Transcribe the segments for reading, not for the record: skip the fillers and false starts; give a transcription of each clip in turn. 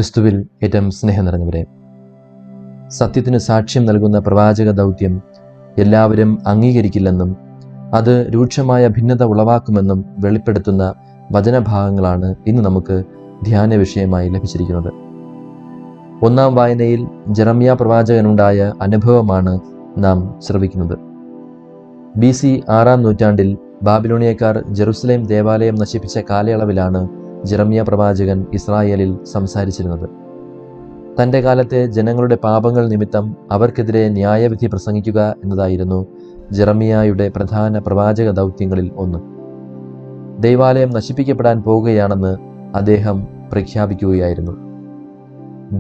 ക്രിസ്തുവിൽ ഏറ്റവും സ്നേഹം നിറഞ്ഞവരെ, സത്യത്തിന് സാക്ഷ്യം നൽകുന്ന പ്രവാചക ദൗത്യം എല്ലാവരും അംഗീകരിക്കില്ലെന്നും അത് രൂക്ഷമായ ഭിന്നത ഉളവാക്കുമെന്നും വെളിപ്പെടുത്തുന്ന വചനഭാഗങ്ങളാണ് ഇന്ന് നമുക്ക് ധ്യാന വിഷയമായി ലഭിച്ചിരിക്കുന്നത്. ഒന്നാം വായനയിൽ ജെറമ്യാ പ്രവാചകനുണ്ടായ അനുഭവമാണ് നാം ശ്രവിക്കുന്നത്. BC 6-ാം നൂറ്റാണ്ടിൽ ബാബിലോണിയക്കാർ ജെറുസലേം ദേവാലയം നശിപ്പിച്ച കാലയളവിലാണ് ജെറമ്യാ പ്രവാചകൻ ഇസ്രായേലിൽ സംസാരിച്ചിരുന്നത്. തൻ്റെ കാലത്തെ ജനങ്ങളുടെ പാപങ്ങൾ നിമിത്തം അവർക്കെതിരെ ന്യായവിധി പ്രസംഗിക്കുക എന്നതായിരുന്നു ജെറമ്യായുടെ പ്രധാന പ്രവാചക ദൗത്യങ്ങളിൽ ഒന്ന്. ദൈവാലയം നശിപ്പിക്കപ്പെടാൻ പോകുകയാണെന്ന് അദ്ദേഹം പ്രഖ്യാപിക്കുകയായിരുന്നു.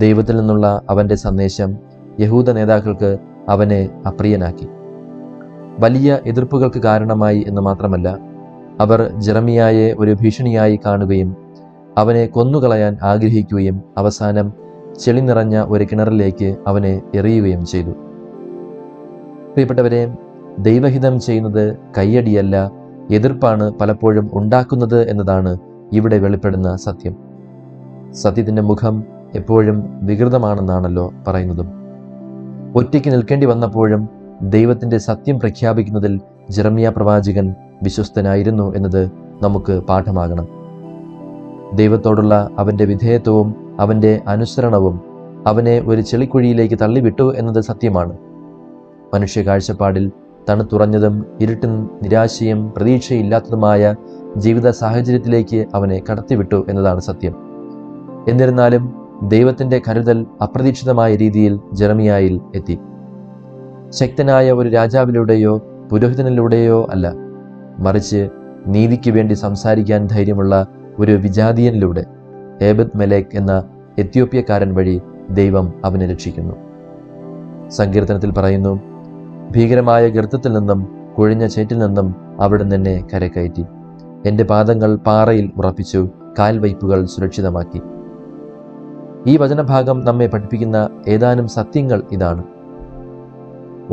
ദൈവത്തിൽ നിന്നുള്ള അവൻ്റെ സന്ദേശം യഹൂദ നേതാക്കൾക്ക് അവനെ അപ്രിയനാക്കി. വലിയ എതിർപ്പുകൾക്ക് കാരണമായി എന്ന് മാത്രമല്ല, അവർ ജെറമ്യായെ ഒരു ഭീഷണിയായി കാണുകയും അവനെ കൊന്നുകളയാൻ ആഗ്രഹിക്കുകയും അവസാനം ചെളി നിറഞ്ഞ ഒരു കിണറിലേക്ക് അവനെ എറിയുകയും ചെയ്തു. പ്രിയപ്പെട്ടവരെ, ദൈവഹിതം ചെയ്യുന്നത് കയ്യടിയല്ല, എതിർപ്പാണ് പലപ്പോഴും ഉണ്ടാക്കുന്നത് എന്നതാണ് ഇവിടെ വെളിപ്പെടുന്ന സത്യം. സത്യത്തിൻ്റെ മുഖം എപ്പോഴും വികൃതമാണെന്നാണല്ലോ പറയുന്നതും. ഒറ്റയ്ക്ക് നിൽക്കേണ്ടി വന്നപ്പോഴും ദൈവത്തിൻ്റെ സത്യം പ്രഖ്യാപിക്കുന്നതിൽ ജെറമ്യാ പ്രവാചകൻ വിശ്വസ്തനായിരുന്നു എന്നത് നമുക്ക് പാഠമാകണം. ദൈവത്തോടുള്ള അവൻ്റെ വിധേയത്വവും അവൻ്റെ അനുസരണവും അവനെ ഒരു ചെളിക്കുഴിയിലേക്ക് തള്ളിവിട്ടു എന്നത് സത്യമാണ്. മനുഷ്യ കാഴ്ചപ്പാടിൽ തണുത്തുറഞ്ഞതും ഇരുട്ടും നിരാശയും പ്രതീക്ഷയില്ലാത്തതുമായ ജീവിത സാഹചര്യത്തിലേക്ക് അവനെ കടത്തിവിട്ടു എന്നതാണ് സത്യം. എന്നിരുന്നാലും ദൈവത്തിൻ്റെ കരുതൽ അപ്രതീക്ഷിതമായ രീതിയിൽ ജെറമ്യായിൽ എത്തി. ശക്തനായ ഒരു രാജാവിലൂടെയോ പുരോഹിതനിലൂടെയോ അല്ല, മറിച്ച് നീതിക്ക് വേണ്ടി സംസാരിക്കാൻ ധൈര്യമുള്ള ഒരു വിജാതീയനിലൂടെ, ഏബദ് മെലേക്ക് എന്ന എത്യോപ്യക്കാരൻ വഴി ദൈവം അവനെ രക്ഷിക്കുന്നു. സങ്കീർത്തനത്തിൽ പറയുന്നു, ഭീകരമായ ഗർത്തത്തിൽ നിന്നും കുഴിഞ്ഞ ചേറ്റിൽ നിന്നും അവിടുന്ന് എന്നെ കരകയറ്റി. എൻ്റെ പാദങ്ങൾ പാറയിൽ ഉറപ്പിച്ചു, കാൽവയ്പ്പുകൾ സുരക്ഷിതമാക്കി. ഈ വചനഭാഗം നമ്മെ പഠിപ്പിക്കുന്ന ഏതാനും സത്യങ്ങൾ ഇതാണ്.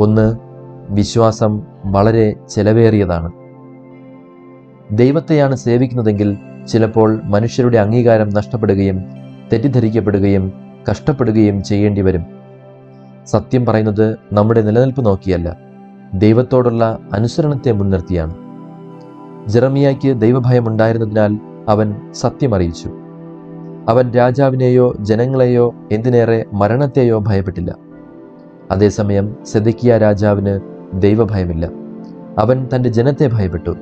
ഒന്ന്, വിശ്വാസം വളരെ ചെലവേറിയതാണ്. ദൈവത്തെയാണ് സേവിക്കുന്നതെങ്കിൽ ചിലപ്പോൾ മനുഷ്യരുടെ അംഗീകാരം നഷ്ടപ്പെടുകയും തെറ്റിദ്ധരിക്കപ്പെടുകയും കഷ്ടപ്പെടുകയും ചെയ്യേണ്ടി വരും. സത്യം പറയുന്നത് നമ്മുടെ നിലനിൽപ്പ് നോക്കിയല്ല, ദൈവത്തോടുള്ള അനുസരണത്തെ മുൻനിർത്തിയാണ്. ജെറമ്യായ്ക്ക് ദൈവഭയം ഉണ്ടായിരുന്നതിനാൽ അവൻ സത്യം അറിയിച്ചു. അവൻ രാജാവിനെയോ ജനങ്ങളെയോ എന്തിനേറെ മരണത്തെയോ ഭയപ്പെട്ടില്ല. അതേസമയം സെദെക്കിയാ രാജാവിന് ദൈവഭയമില്ല. അവൻ തൻ്റെ ജനത്തെ ഭയപ്പെട്ടു.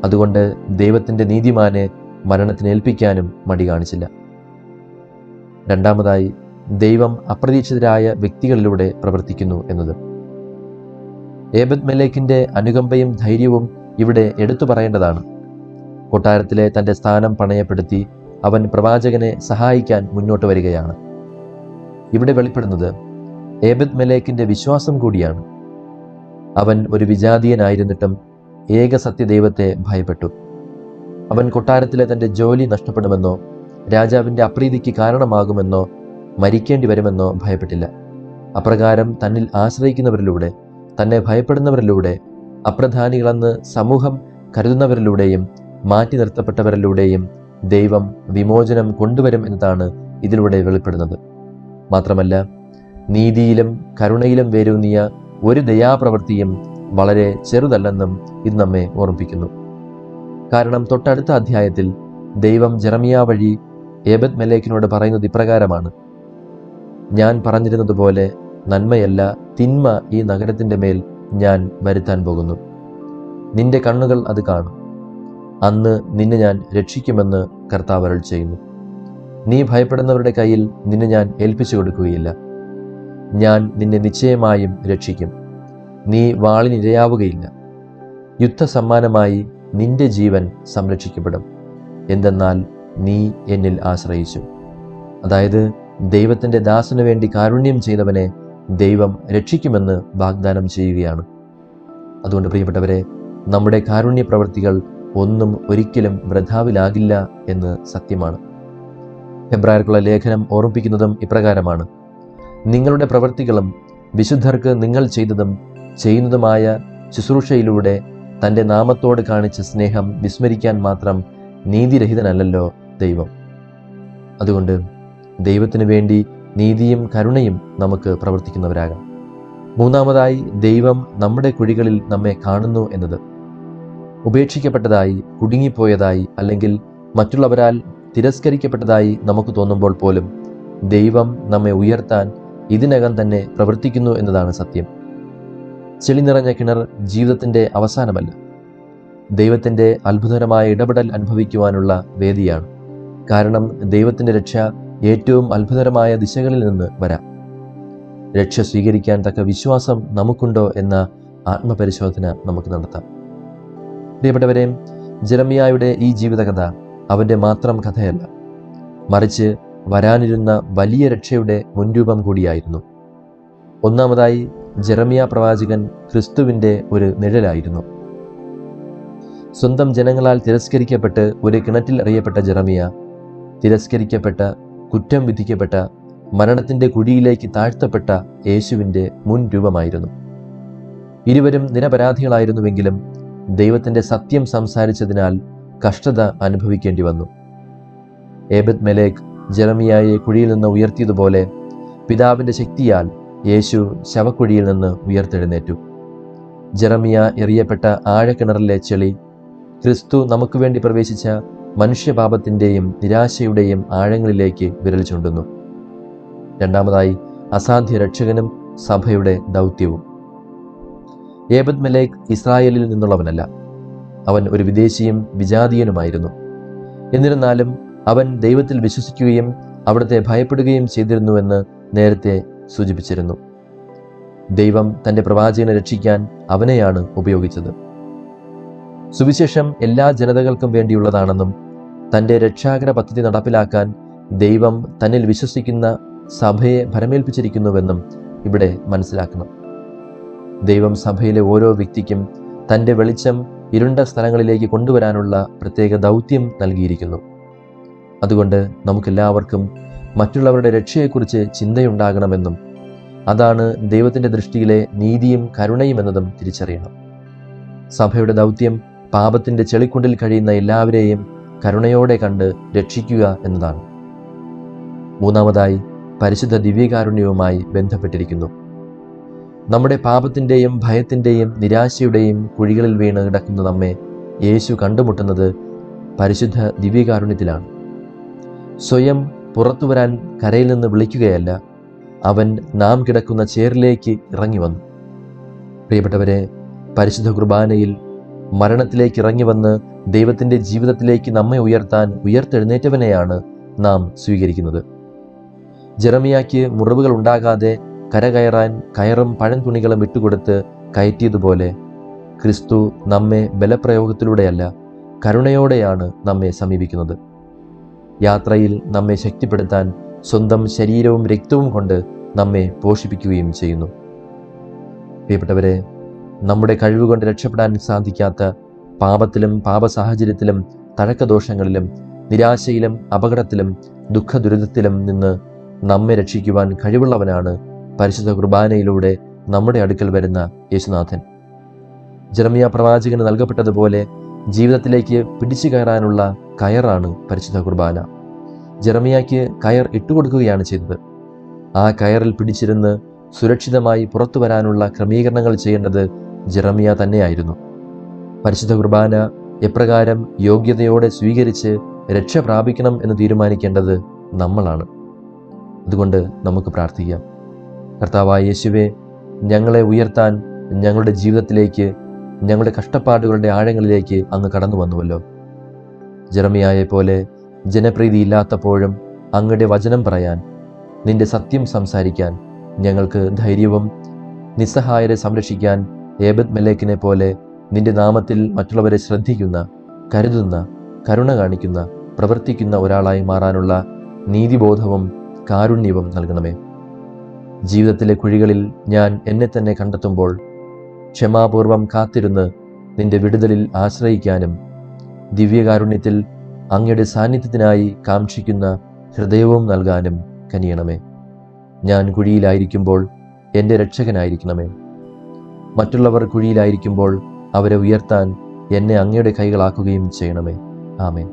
അതുകൊണ്ട് ദൈവത്തിൻ്റെ നീതിമാനെ മരണത്തിന് ഏൽപ്പിക്കാനും മടി കാണിച്ചില്ല. രണ്ടാമതായി, ദൈവം അപ്രതീക്ഷിതരായ വ്യക്തികളിലൂടെ പ്രവർത്തിക്കുന്നു എന്നത്. ഏബദ് മെലേക്കിൻ്റെ അനുകമ്പയും ധൈര്യവും ഇവിടെ എടുത്തു പറയേണ്ടതാണ്. കൊട്ടാരത്തിലെ തൻ്റെ സ്ഥാനം പണയപ്പെടുത്തി അവൻ പ്രവാചകനെ സഹായിക്കാൻ മുന്നോട്ട് വരികയാണ്. ഇവിടെ വെളിപ്പെടുന്നത് ഏബദ് മെലേക്കിൻ്റെ വിശ്വാസം കൂടിയാണ്. അവൻ ഒരു വിജാതീയനായിരുന്നിട്ടും ഏക സത്യദൈവത്തെ ഭയപ്പെട്ടു. അവൻ കൊട്ടാരത്തിലെ തൻ്റെ ജോലി നഷ്ടപ്പെടുമെന്നോ രാജാവിൻ്റെ അപ്രീതിക്ക് കാരണമാകുമെന്നോ മരിക്കേണ്ടി വരുമെന്നോ ഭയപ്പെട്ടില്ല. അപ്രകാരം തന്നിൽ ആശ്രയിക്കുന്നവരിലൂടെ, തന്നെ ഭയപ്പെടുന്നവരിലൂടെ, അപ്രധാനികളെന്ന് സമൂഹം കരുതുന്നവരിലൂടെയും മാറ്റി നിർത്തപ്പെട്ടവരിലൂടെയും ദൈവം വിമോചനം കൊണ്ടുവരും എന്നതാണ് ഇതിലൂടെ വെളിപ്പെടുന്നത്. മാത്രമല്ല, നീതിയിലും കരുണയിലും വേരൂന്നിയ ഒരു ദയാപ്രവൃത്തിയും വളരെ ചെറുതല്ലെന്നും ഇത് നമ്മെ ഓർമ്മിപ്പിക്കുന്നു. കാരണം തൊട്ടടുത്ത അധ്യായത്തിൽ ദൈവം ജെറമ്യാ വഴി ഏബദ് മെലേക്കിനോട് പറയുന്നത് ഇപ്രകാരമാണ്: ഞാൻ പറഞ്ഞിരുന്നതുപോലെ നന്മയല്ല തിന്മ ഈ നഗരത്തിൻ്റെ മേൽ ഞാൻ വരുത്താൻ പോകുന്നു. നിന്റെ കണ്ണുകൾ അത് കാണും. അന്ന് നിന്നെ ഞാൻ രക്ഷിക്കുമെന്ന് കർത്താവ് അരുൾ ചെയ്യുന്നു. നീ ഭയപ്പെടുന്നവരുടെ കയ്യിൽ നിന്നെ ഞാൻ ഏൽപ്പിച്ചു കൊടുക്കുകയില്ല. ഞാൻ നിന്നെ നിശ്ചയമായും രക്ഷിക്കും. നീ വാളിനിരയാവുകയില്ല. യുദ്ധസമ്മാനമായി നിന്റെ ജീവൻ സംരക്ഷിക്കപ്പെടും. എന്തെന്നാൽ നീ എന്നിൽ ആശ്രയിച്ചു. അതായത്, ദൈവത്തിൻ്റെ ദാസനു വേണ്ടി കാരുണ്യം ചെയ്തവനെ ദൈവം രക്ഷിക്കുമെന്ന് വാഗ്ദാനം ചെയ്യുകയാണ്. അതുകൊണ്ട് പ്രിയപ്പെട്ടവരെ, നമ്മുടെ കാരുണ്യ പ്രവൃത്തികൾ ഒന്നും ഒരിക്കലും വൃഥാവിലാകില്ല എന്ന് സത്യമാണ്. ഹെബ്രായർക്കുള്ള ലേഖനം ഓർമ്മിപ്പിക്കുന്നതും ഇപ്രകാരമാണ്: നിങ്ങളുടെ പ്രവൃത്തികളും വിശുദ്ധർക്ക് നിങ്ങൾ ചെയ്തതും ചെയ്യുന്നതുമായ ശുശ്രൂഷയിലൂടെ തൻ്റെ നാമത്തോട് കാണിച്ച സ്നേഹം വിസ്മരിക്കാൻ മാത്രം നീതിരഹിതനല്ലല്ലോ ദൈവം. അതുകൊണ്ട് ദൈവത്തിനു വേണ്ടി നീതിയും കരുണയും നമുക്ക് പ്രവർത്തിക്കുന്നവരാകാം. മൂന്നാമതായി, ദൈവം നമ്മുടെ കുഴികളിൽ നമ്മെ കാണുന്നു എന്നത്. ഉപേക്ഷിക്കപ്പെട്ടതായി, കുടുങ്ങിപ്പോയതായി, അല്ലെങ്കിൽ മറ്റുള്ളവരാൽ തിരസ്കരിക്കപ്പെട്ടതായി നമുക്ക് തോന്നുമ്പോൾ പോലും ദൈവം നമ്മെ ഉയർത്താൻ ഇതിനകം തന്നെ പ്രവർത്തിക്കുന്നു എന്നതാണ് സത്യം. ചെളി നിറഞ്ഞ കിണർ ജീവിതത്തിൻ്റെ അവസാനമല്ല, ദൈവത്തിൻ്റെ അത്ഭുതകരമായ ഇടപെടൽ അനുഭവിക്കുവാനുള്ള വേദിയാണ്. കാരണം ദൈവത്തിൻ്റെ രക്ഷ ഏറ്റവും അത്ഭുതകരമായ ദിശകളിൽ നിന്ന് വരാം. രക്ഷ സ്വീകരിക്കാൻ തക്ക വിശ്വാസം നമുക്കുണ്ടോ എന്ന ആത്മപരിശോധന നമുക്ക് നടത്താം. പ്രിയപ്പെട്ടവരെ, ജെറമ്യായുടെ ഈ ജീവിതകഥ അവൻ്റെ മാത്രം കഥയല്ല, മറിച്ച് വരാനിരുന്ന വലിയ രക്ഷയുടെ മുൻരൂപം കൂടിയായിരുന്നു. ഒന്നാമതായി, ജെറമ്യ പ്രവാചകൻ ക്രിസ്തുവിൻ്റെ ഒരു നിഴലായിരുന്നു. സ്വന്തം ജനങ്ങളാൽ തിരസ്കരിക്കപ്പെട്ട് ഒരു കിണറ്റിൽ എറിയപ്പെട്ട ജെറമ്യ, തിരസ്കരിക്കപ്പെട്ട, കുറ്റം വിധിക്കപ്പെട്ട, മരണത്തിൻ്റെ കുഴിയിലേക്ക് താഴ്ത്തപ്പെട്ട യേശുവിൻ്റെ മുൻ രൂപമായിരുന്നു. ഇരുവരും നിരപരാധികളായിരുന്നുവെങ്കിലും ദൈവത്തിൻ്റെ സത്യം സംസാരിച്ചതിനാൽ കഷ്ടത അനുഭവിക്കേണ്ടി വന്നു. ഏബദ് മെലേക്ക് ജെറമ്യായെ കുഴിയിൽ നിന്ന് ഉയർത്തിയതുപോലെ പിതാവിൻ്റെ ശക്തിയാൽ യേശു ശവക്കുഴിയിൽ നിന്ന് ഉയർത്തെഴുന്നേറ്റു. ജെറമ്യ എറിയപ്പെട്ട ആഴക്കിണറിലെ ചെളി ക്രിസ്തു നമുക്ക് വേണ്ടി പ്രവേശിച്ച മനുഷ്യപാപത്തിൻ്റെയും നിരാശയുടെയും ആഴങ്ങളിലേക്ക് വിരൽ ചൂണ്ടുന്നു. രണ്ടാമതായി, അസാധ്യ രക്ഷകനും സഭയുടെ ദൗത്യവും. ഏബദ് മെലേക്ക് ഇസ്രായേലിൽ നിന്നുള്ളവനല്ല, അവൻ ഒരു വിദേശിയും വിജാതീയനുമായിരുന്നു. എന്നിരുന്നാലും അവൻ ദൈവത്തിൽ വിശ്വസിക്കുകയും അവിടുത്തെ ഭയപ്പെടുകയും ചെയ്തിരുന്നുവെന്ന് നേരത്തെ സൂചിപ്പിച്ചിരുന്നു. ദൈവം തൻ്റെ പ്രവാചകനെ രക്ഷിക്കാൻ അവനെയാണ് ഉപയോഗിച്ചത്. സുവിശേഷം എല്ലാ ജനതകൾക്കും വേണ്ടിയുള്ളതാണെന്നും തൻ്റെ രക്ഷാകര പദ്ധതി നടപ്പിലാക്കാൻ ദൈവം തന്നിൽ വിശ്വസിക്കുന്ന സഭയെ ഭരമേൽപ്പിച്ചിരിക്കുന്നുവെന്നും ഇവിടെ മനസ്സിലാക്കണം. ദൈവം സഭയിലെ ഓരോ വ്യക്തിക്കും തൻ്റെ വെളിച്ചം ഇരുണ്ട സ്ഥലങ്ങളിലേക്ക് കൊണ്ടുവരാനുള്ള പ്രത്യേക ദൗത്യം നൽകിയിരിക്കുന്നു. അതുകൊണ്ട് നമുക്കെല്ലാവർക്കും മറ്റുള്ളവരുടെ രക്ഷയെക്കുറിച്ച് ചിന്തയുണ്ടാകണമെന്നും അതാണ് ദൈവത്തിൻ്റെ ദൃഷ്ടിയിലെ നീതിയും കരുണയും എന്നതും തിരിച്ചറിയണം. സഭയുടെ ദൗത്യം പാപത്തിൻ്റെ ചെളിക്കുണ്ടിൽ കഴിയുന്ന എല്ലാവരെയും കരുണയോടെ കണ്ട് രക്ഷിക്കുക എന്നതാണ്. മൂന്നാമതായി, പരിശുദ്ധ ദിവ്യകാരുണ്യവുമായി ബന്ധപ്പെട്ടിരിക്കുന്നു. നമ്മുടെ പാപത്തിൻ്റെയും ഭയത്തിൻ്റെയും നിരാശയുടെയും കുഴികളിൽ വീണ് കിടക്കുന്ന നമ്മെ യേശു കണ്ടുമുട്ടുന്നത് പരിശുദ്ധ ദിവ്യകാരുണ്യത്തിലാണ്. സ്വയം പുറത്തു വരാൻ കരയിൽ നിന്ന് വിളിക്കുകയല്ല, അവൻ നാം കിടക്കുന്ന ചേറിലേക്ക് ഇറങ്ങി വന്നു. പ്രിയപ്പെട്ടവരെ, പരിശുദ്ധ കുർബാനയിൽ മരണത്തിലേക്ക് ഇറങ്ങി വന്ന് ദൈവത്തിൻ്റെ ജീവിതത്തിലേക്ക് നമ്മെ ഉയർത്താൻ ഉയർത്തെഴുന്നേറ്റവനെയാണ് നാം സ്വീകരിക്കുന്നത്. ജെറമ്യായ്ക്ക് മുറിവുകൾ ഉണ്ടാകാതെ കരകയറാൻ കയറും പഴംതുണികളും ഇട്ടുകൊടുത്ത് കയറ്റിയതുപോലെ ക്രിസ്തു നമ്മെ ബലപ്രയോഗത്തിലൂടെയല്ല, കരുണയോടെയാണ് നമ്മെ സമീപിക്കുന്നത്. യാത്രയിൽ നമ്മെ ശക്തിപ്പെടുത്താൻ സ്വന്തം ശരീരവും രക്തവും കൊണ്ട് നമ്മെ പോഷിപ്പിക്കുകയും ചെയ്യുന്നു. പ്രിയപ്പെട്ടവരെ, നമ്മുടെ കഴിവുകൊണ്ട് രക്ഷപ്പെടാൻ സാധിക്കാത്ത പാപത്തിലും പാപസാഹചര്യത്തിലും തഴക്കദോഷങ്ങളിലും നിരാശയിലും അപകടത്തിലും ദുഃഖദുരിതത്തിലും നിന്ന് നമ്മെ രക്ഷിക്കുവാൻ കഴിവുള്ളവനാണ് പരിശുദ്ധ കുർബാനയിലൂടെ നമ്മുടെ അടുക്കൽ വരുന്ന യേശുനാഥൻ. ജെറമ്യ പ്രവാചകന് നൽകപ്പെട്ടതുപോലെ ജീവിതത്തിലേക്ക് പിടിച്ചു കയറാനുള്ള കയറാണ് പരിശുദ്ധ കുർബാന. ജെറമ്യായ്ക്ക് കയർ ഇട്ടുകൊടുക്കുകയാണ് ചെയ്തത്. ആ കയറിൽ പിടിച്ചിരുന്ന് സുരക്ഷിതമായി പുറത്തു വരാനുള്ള ക്രമീകരണങ്ങൾ ചെയ്യേണ്ടത് ജെറമ്യ തന്നെയായിരുന്നു. പരിശുദ്ധ കുർബാന എപ്രകാരം യോഗ്യതയോടെ സ്വീകരിച്ച് രക്ഷ പ്രാപിക്കണം എന്ന് തീരുമാനിക്കേണ്ടത് നമ്മളാണ്. അതുകൊണ്ട് നമുക്ക് പ്രാർത്ഥിക്കാം. കർത്താവായ യേശുവേ, ഞങ്ങളെ ഉയർത്താൻ ഞങ്ങളുടെ ജീവിതത്തിലേക്ക്, ഞങ്ങളുടെ കഷ്ടപ്പാടുകളുടെ ആഴങ്ങളിലേക്ക് അങ്ങ് കടന്നു വന്നുവല്ലോ. ജെറമ്യായെ പോലെ ജനപ്രീതിയില്ലാത്തപ്പോഴും അങ്ങയുടെ വചനം പറയാൻ, നിന്റെ സത്യം സംസാരിക്കാൻ ഞങ്ങൾക്ക് ധൈര്യവും, നിസ്സഹായരെ സംരക്ഷിക്കാൻ ഏബദ് മെലേക്കിനെ പോലെ നിന്റെ നാമത്തിൽ മറ്റുള്ളവരെ ശ്രദ്ധിക്കുന്ന, കരുതുന്ന, കരുണ കാണിക്കുന്ന, പ്രവർത്തിക്കുന്ന ഒരാളായി മാറാനുള്ള നീതിബോധവും കാരുണ്യവും നൽകണമേ. ജീവിതത്തിലെ കുഴികളിൽ ഞാൻ എന്നെ തന്നെ കണ്ടെത്തുമ്പോൾ ക്ഷമാപൂർവം കാത്തിരുന്ന് നിന്റെ വിടുതലിൽ ആശ്രയിക്കാനും ദിവ്യകാരുണ്യത്തിൽ അങ്ങയുടെ സാന്നിധ്യത്തിനായി കാക്ഷിക്കുന്ന ഹൃദയവും നൽകാനും കനിയണമേ. ഞാൻ കുഴിയിലായിരിക്കുമ്പോൾ എൻ്റെ രക്ഷകനായിരിക്കണമേ. മറ്റുള്ളവർ കുഴിയിലായിരിക്കുമ്പോൾ അവരെ ഉയർത്താൻ എന്നെ അങ്ങയുടെ കൈകളാക്കുകയും ചെയ്യണമേ. ആമേൻ.